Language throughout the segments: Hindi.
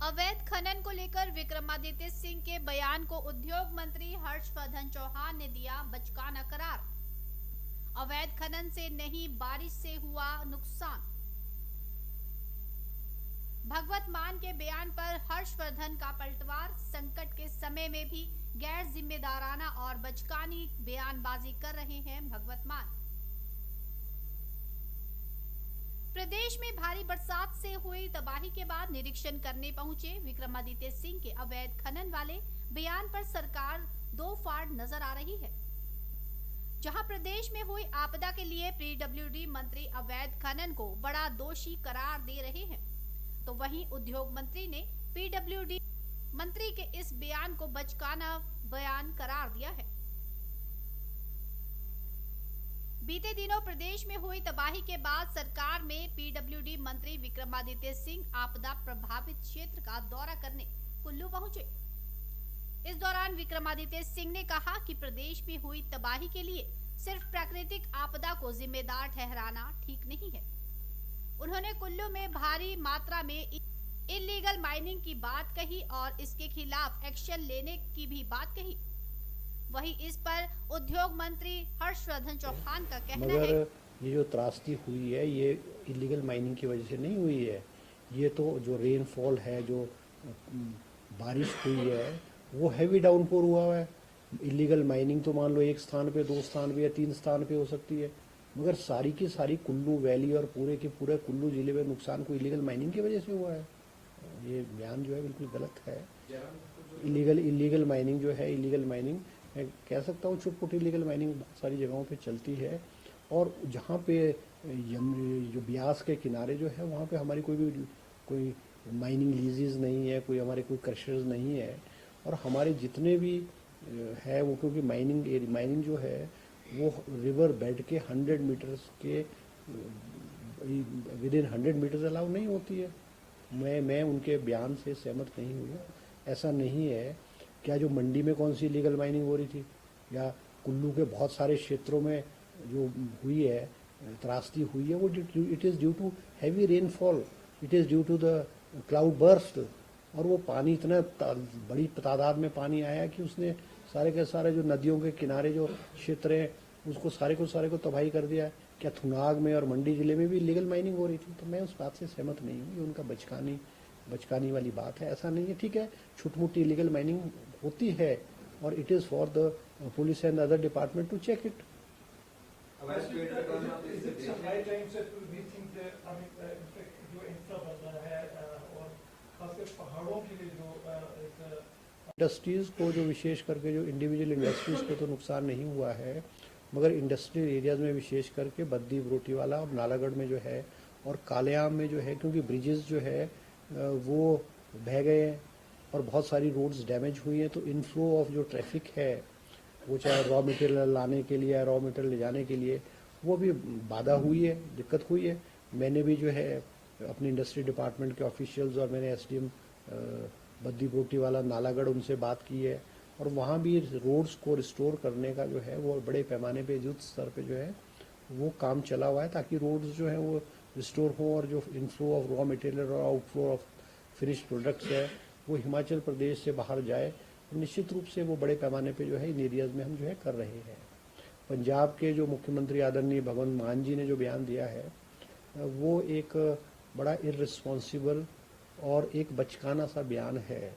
अवैध खनन को लेकर विक्रमादित्य सिंह के बयान को उद्योग मंत्री हर्षवर्धन चौहान ने दिया बचकाना करार। अवैध खनन से नहीं, बारिश से हुआ नुकसान। भगवत मान के बयान पर हर्षवर्धन का पलटवार। संकट के समय में भी गैर जिम्मेदाराना और बचकानी बयानबाजी कर रहे हैं भगवत मान। प्रदेश में भारी बरसात से हुई तबाही के बाद निरीक्षण करने पहुंचे विक्रमादित्य सिंह के अवैध खनन वाले बयान पर सरकार दो फाड़ नजर आ रही है। जहां प्रदेश में हुई आपदा के लिए पीडब्ल्यूडी मंत्री अवैध खनन को बड़ा दोषी करार दे रहे हैं, तो वहीं उद्योग मंत्री ने पीडब्ल्यूडी मंत्री के इस बयान को बचकाना बयान करार दिया है। बीते दिनों प्रदेश में हुई तबाही के बाद सरकार में पीडब्ल्यूडी मंत्री विक्रमादित्य सिंह आपदा प्रभावित क्षेत्र का दौरा करने कुल्लू पहुंचे। इस दौरान विक्रमादित्य सिंह ने कहा कि प्रदेश में हुई तबाही के लिए सिर्फ प्राकृतिक आपदा को जिम्मेदार ठहराना ठीक नहीं है। उन्होंने कुल्लू में भारी मात्रा में इल्लीगल माइनिंग की बात कही और इसके खिलाफ एक्शन लेने की भी बात कही। वहीं इस पर उद्योग मंत्री हर्षवर्धन चौहान का कहना है, ये जो त्रासदी हुई है ये इलीगल माइनिंग की वजह से नहीं हुई है। ये तो जो रेनफॉल है, जो बारिश हुई है, वो हैवी डाउनपोर हुआ है। इलीगल माइनिंग तो मान लो एक स्थान पे, दो स्थान पे या तीन स्थान पे हो सकती है, मगर सारी की सारी कुल्लू वैली और पूरे के पूरे कुल्लू जिले में नुकसान को इलीगल माइनिंग की वजह से हुआ है। ये बयान जो है बिल्कुल गलत है। इलीगल माइनिंग जो है, इलीगल माइनिंग मैं कह सकता हूँ छुटपुट इलीगल माइनिंग बहुत सारी जगहों पे चलती है, और जहाँ पे जो ब्यास के किनारे जो है वहाँ पे हमारी कोई माइनिंग लीजेस नहीं है, कोई हमारे कोई क्रशर्स नहीं है, और हमारे जितने भी है वो, क्योंकि माइनिंग जो है वो रिवर बेड के 100 मीटर्स के विद इन 100 मीटर्स अलाउ नहीं होती है। मैं उनके बयान से सहमत नहीं हूँ। ऐसा नहीं है। क्या जो मंडी में कौन सी लीगल माइनिंग हो रही थी, या कुल्लू के बहुत सारे क्षेत्रों में जो हुई है, त्रासदी हुई है, वो it is due to heavy rainfall, it is due to the cloud burst. और वो पानी इतना बड़ी तादाद में पानी आया कि उसने सारे के सारे जो नदियों के किनारे जो क्षेत्र हैं उसको सारे को तबाही कर दिया। क्या थुनाग में और मंडी जिले में भी लीगल माइनिंग हो रही थी? तो मैं उस बात से सहमत नहीं हूँ। ये उनका बचकानी वाली बात है। ऐसा नहीं है। ठीक है, छोटी मोटी इलीगल माइनिंग होती है, और it is for the police and other department to check it. Industries को जो विशेष करके जो इंडिविजुअल इंडस्ट्रीज को तो नुकसान नहीं हुआ है, मगर इंडस्ट्रियल एरियाज में विशेष करके बद्दी बरोटीवाला और नालागढ़ में जो है, और कालेआम में जो है, क्योंकि ब्रिजेस जो है वो बह गए हैं और बहुत सारी रोड्स डैमेज हुई हैं, तो इनफ्लो ऑफ जो ट्रैफिक है वो चाहे रॉ मटेरियल लाने के लिए या रॉ मटेरियल ले जाने के लिए, वो भी बाधा हुई है, दिक्कत हुई है। मैंने भी जो है अपने इंडस्ट्री डिपार्टमेंट के ऑफिशियल्स और मैंने एसडीएम बद्दी बरोटीवाला नालागढ़ उनसे बात की है, और वहाँ भी रोड्स को रिस्टोर करने का जो है वो बड़े पैमाने पे युद्ध स्तर पे जो है वो काम चला हुआ है, ताकि रोड्स जो है वो रिस्टोर हो, और जो इनफ्लो ऑफ रॉ मटेरियल और आउटफ्लो ऑफ फिनिश प्रोडक्ट्स है वो हिमाचल प्रदेश से बाहर जाए। निश्चित रूप से वो बड़े पैमाने पे जो है इन एरियाज में हम जो है कर रहे हैं। पंजाब के जो मुख्यमंत्री आदरणीय भगवंत मान जी ने जो बयान दिया है वो एक बड़ा इररिस्पॉन्सिबल और एक बचकाना सा बयान है।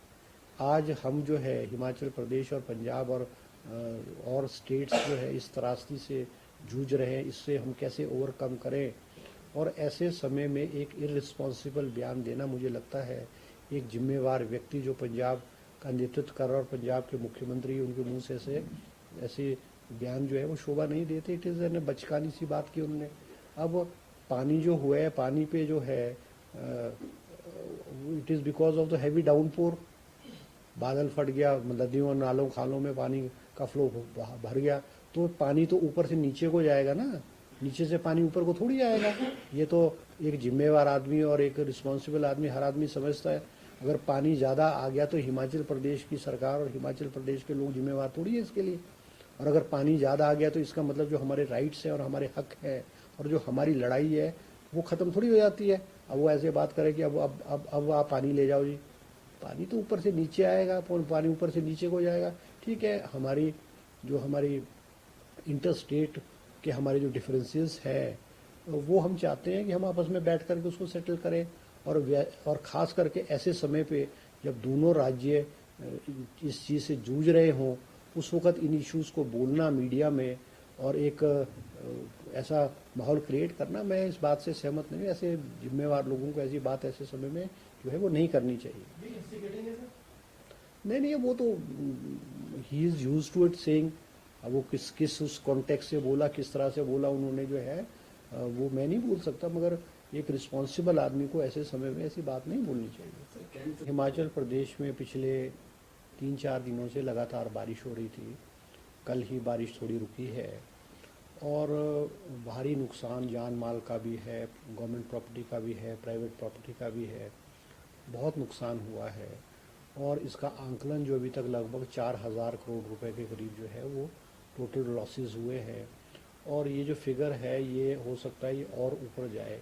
आज हम जो है हिमाचल प्रदेश और पंजाब और स्टेट्स जो है इस त्रासदी से जूझ रहे हैं, इससे हम कैसे ओवरकम करें, और ऐसे समय में एक इररिस्पॉन्सिबल बयान देना, मुझे लगता है एक जिम्मेवार व्यक्ति जो पंजाब का नेतृत्व कर रहा और पंजाब के मुख्यमंत्री, उनके मुंह से ऐसे बयान जो है वो शोभा नहीं देते। इट इज़ एन बचकानी सी बात की उन्होंने। अब पानी जो हुआ है, पानी पे जो है it is because of the heavy downpour. बादल फट गया, नदियों नालों खालों में पानी का फ्लो भर गया, तो पानी तो ऊपर से नीचे को जाएगा ना, नीचे से पानी ऊपर को थोड़ी आएगा। ये तो एक जिम्मेवार आदमी और एक रिस्पॉन्सिबल आदमी, हर आदमी समझता है। अगर पानी ज़्यादा आ गया तो हिमाचल प्रदेश की सरकार और हिमाचल प्रदेश के लोग जिम्मेवार थोड़ी है इसके लिए। और अगर पानी ज़्यादा आ गया तो इसका मतलब जो हमारे राइट्स हैं और हमारे हक हैं और जो हमारी लड़ाई है वो ख़त्म थोड़ी हो जाती है। अब वो ऐसे बात करे कि अब आप पानी ले जाओ जी, पानी तो ऊपर से नीचे आएगा, पानी ऊपर से नीचे को जाएगा। ठीक है, हमारी इंटर स्टेट के हमारे जो डिफरेंसेस है वो हम चाहते हैं कि हम आपस में बैठ करके उसको सेटल करें, और ख़ास करके ऐसे समय पे जब दोनों राज्य इस चीज़ से जूझ रहे हों, उस वक़्त इन इश्यूज़ को बोलना मीडिया में और एक ऐसा माहौल क्रिएट करना, मैं इस बात से सहमत नहीं हूँ। ऐसे जिम्मेवार लोगों को ऐसी बात ऐसे समय में जो है वो नहीं करनी चाहिए। नहीं, वो तो he is used to it saying, अब वो किस उस कॉन्टेक्स्ट से बोला, किस तरह से बोला उन्होंने जो है वो मैं नहीं बोल सकता, मगर एक रिस्पॉन्सिबल आदमी को ऐसे समय में ऐसी बात नहीं बोलनी चाहिए। हिमाचल प्रदेश में पिछले 3-4 दिनों से लगातार बारिश हो रही थी। कल ही बारिश थोड़ी रुकी है और भारी नुकसान जान माल का भी है, गवर्नमेंट प्रॉपर्टी का भी है, प्राइवेट प्रॉपर्टी का भी है, बहुत नुकसान हुआ है। और इसका आंकलन जो अभी तक लगभग 4,000 करोड़ रुपए के करीब जो है वो टोटल लॉसेस हुए हैं। और ये जो फिगर है ये हो सकता है ये और ऊपर जाए,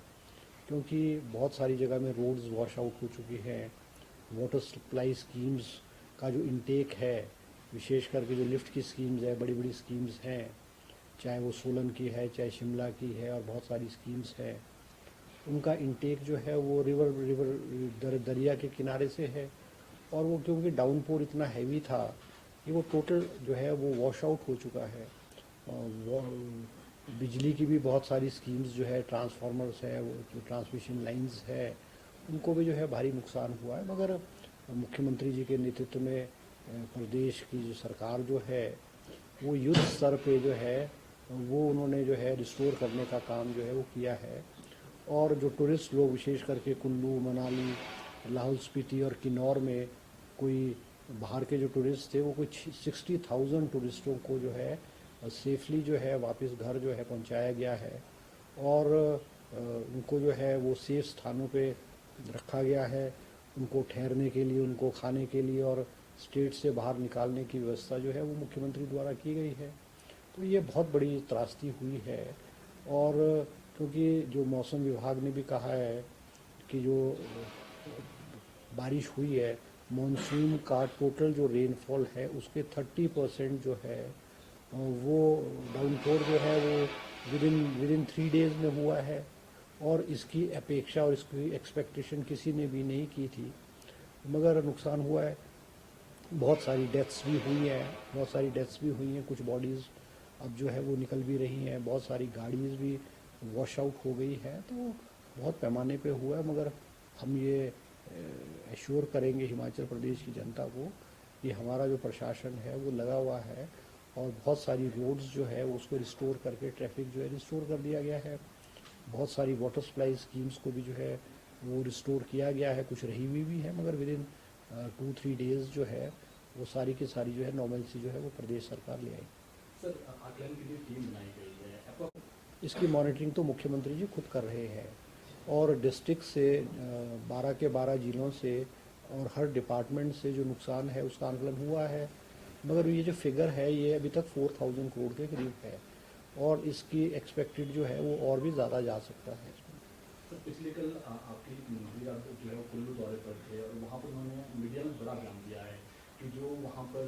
क्योंकि बहुत सारी जगह में रोड्स वॉश आउट हो चुकी हैं। वाटर सप्लाई स्कीम्स का जो इनटेक है, विशेष करके जो लिफ्ट की स्कीम्स है, बड़ी बड़ी स्कीम्स हैं, चाहे वो सोलन की है, चाहे शिमला की है, और बहुत सारी स्कीम्स हैं, उनका इनटेक जो है वो दरिया के किनारे से है। और वो क्योंकि डाउनपोर इतना हैवी था कि वो टोटल जो है वो वॉश आउट हो चुका है। बिजली की भी बहुत सारी स्कीम्स जो है, ट्रांसफार्मर्स है, वो जो ट्रांसमिशन लाइंस है, उनको भी जो है भारी नुकसान हुआ है। मगर मुख्यमंत्री जी के नेतृत्व में प्रदेश की जो सरकार जो है वो युद्ध स्तर पे जो है वो उन्होंने जो है रिस्टोर करने का काम जो है वो किया है। और जो टूरिस्ट लोग विशेष करके कुल्लू, मनाली, लाहौल स्पीति और किन्नौर में कोई बाहर के जो टूरिस्ट थे, वो कोई 60,000 टूरिस्टों को जो है सेफली जो है वापस घर जो है पहुंचाया गया है। और उनको जो है वो सेफ स्थानों पे रखा गया है, उनको ठहरने के लिए, उनको खाने के लिए, और स्टेट से बाहर निकालने की व्यवस्था जो है वो मुख्यमंत्री द्वारा की गई है। तो ये बहुत बड़ी त्रासदी हुई है। और क्योंकि जो मौसम विभाग ने भी कहा है कि जो बारिश हुई है, मॉनसून का टोटल जो रेनफॉल है उसके 30% जो है वो डाउनपोर जो है वो विदिन 3 डेज में हुआ है। और इसकी अपेक्षा और इसकी एक्सपेक्टेशन किसी ने भी नहीं की थी, मगर नुकसान हुआ है। बहुत सारी डेथ्स भी हुई हैं, कुछ बॉडीज़ अब जो है वो निकल भी रही हैं, बहुत सारी गाड़ीज़ भी वॉश आउट हो गई है। तो बहुत पैमाने पे हुआ है, मगर हम ये एश्योर करेंगे हिमाचल प्रदेश की जनता को कि हमारा जो प्रशासन है वो लगा हुआ है, और बहुत सारी रोड्स जो है उसको रिस्टोर करके ट्रैफिक जो है रिस्टोर कर दिया गया है। बहुत सारी वाटर सप्लाई स्कीम्स को भी जो है वो रिस्टोर किया गया है, कुछ रही हुई भी है, मगर विदिन 2-3 डेज जो है वो सारी की सारी जो है नॉर्मलसी जो है वो प्रदेश सरकार ले आई। सर, आकलन के लिए टीम बनाई गई है, इसकी मॉनिटरिंग तो मुख्यमंत्री जी खुद कर रहे हैं, और डिस्ट्रिक्ट से 12 के 12 जिलों से और हर डिपार्टमेंट से जो नुकसान है उसका आंकलन हुआ है। मगर ये जो फिगर है ये अभी तक 4,000 करोड़ के करीब है, और इसकी एक्सपेक्टेड जो है वो और भी ज़्यादा जा सकता है। सर, पिछले कल आपकी मंत्री जो है वो कुल्लू दौरे पर थे, और वहाँ पर उन्होंने मीडिया में बड़ा बयान दिया है कि जो वहाँ पर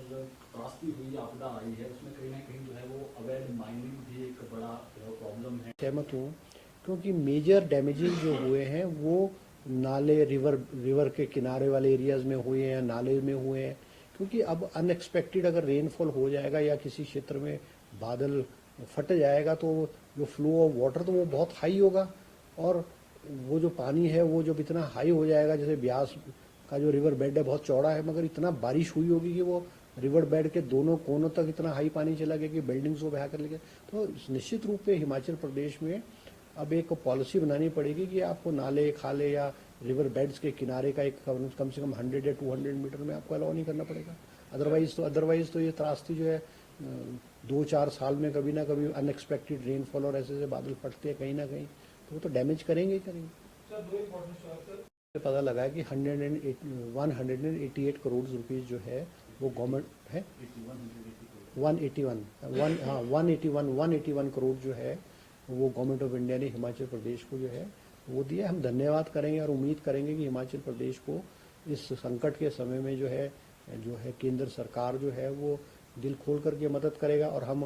त्रासदी हुई, आपदा आई है, उसमें कहीं ना कहीं जो है वो अवैध माइनिंग भी एक बड़ा प्रॉब्लम है। सहमत हूँ, क्योंकि मेजर डैमेजेस जो हुए हैं वो नाले, रिवर के किनारे वाले एरियाज में हुए हैं, नाले में हुए हैं। क्योंकि अब अनएक्सपेक्टेड अगर रेनफॉल हो जाएगा या किसी क्षेत्र में बादल फट जाएगा तो जो फ्लो ऑफ वाटर तो वो बहुत हाई होगा, और वो जो पानी है वो जब इतना हाई हो जाएगा, जैसे ब्यास का जो रिवर बेड है बहुत चौड़ा है, मगर इतना बारिश हुई होगी कि वो रिवर बेड के दोनों कोनों तक इतना हाई पानी चला गया कि बिल्डिंग्स को बहा कर ले गया। तो निश्चित रूप से हिमाचल प्रदेश में अब एक पॉलिसी बनानी पड़ेगी कि आपको नाले, खाले या रिवर बेड्स के किनारे का एक कम से कम 100 या 200 मीटर में आपको अलाउ नहीं करना पड़ेगा। अदरवाइज तो ये त्रासदी जो है 2-4 साल में कभी ना कभी अनएक्सपेक्टेड रेनफॉल और ऐसे बादल फटते हैं कहीं ना कहीं, तो वो तो डैमेज करेंगे ही करेंगे। पता लगा है कि 188 करोड़ रुपीज़ जो है वो गवर्नमेंट है, 181 करोड़ जो है वो गवर्नमेंट ऑफ इंडिया ने हिमाचल प्रदेश को जो है वो दिया। हम धन्यवाद करेंगे और उम्मीद करेंगे कि हिमाचल प्रदेश को इस संकट के समय में जो है केंद्र सरकार जो है वो दिल खोल करके मदद करेगा। और हम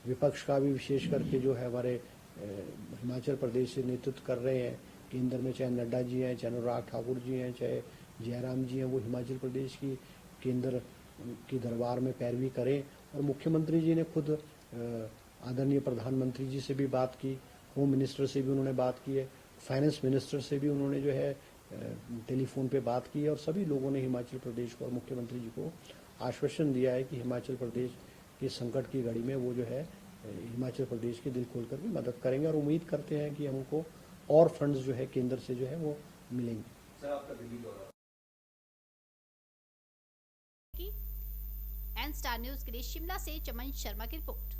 विपक्ष का भी विशेष करके जो है हमारे हिमाचल प्रदेश से नेतृत्व कर रहे हैं केंद्र में, चाहे नड्डा जी हैं, चाहे अनुराग ठाकुर जी हैं, चाहे जयराम जी हैं, वो हिमाचल प्रदेश की केंद्र की दरबार में पैरवी करें। और मुख्यमंत्री जी ने खुद आदरणीय प्रधानमंत्री जी से भी बात की, होम मिनिस्टर से भी उन्होंने बात की है, फाइनेंस मिनिस्टर से भी उन्होंने जो है टेलीफोन पे बात की है। और सभी लोगों ने हिमाचल प्रदेश को और मुख्यमंत्री जी को आश्वासन दिया है कि हिमाचल प्रदेश के संकट की घड़ी में वो जो है हिमाचल प्रदेश की दिल खोल कर भी मदद करेंगे। और उम्मीद करते हैं कि हमको और फंड्स जो है केंद्र से जो है वो मिलेंगे। सर, आपका दिल्ली दौरा एन स्टार न्यूज के लिए शिमला से चमन शर्मा की रिपोर्ट।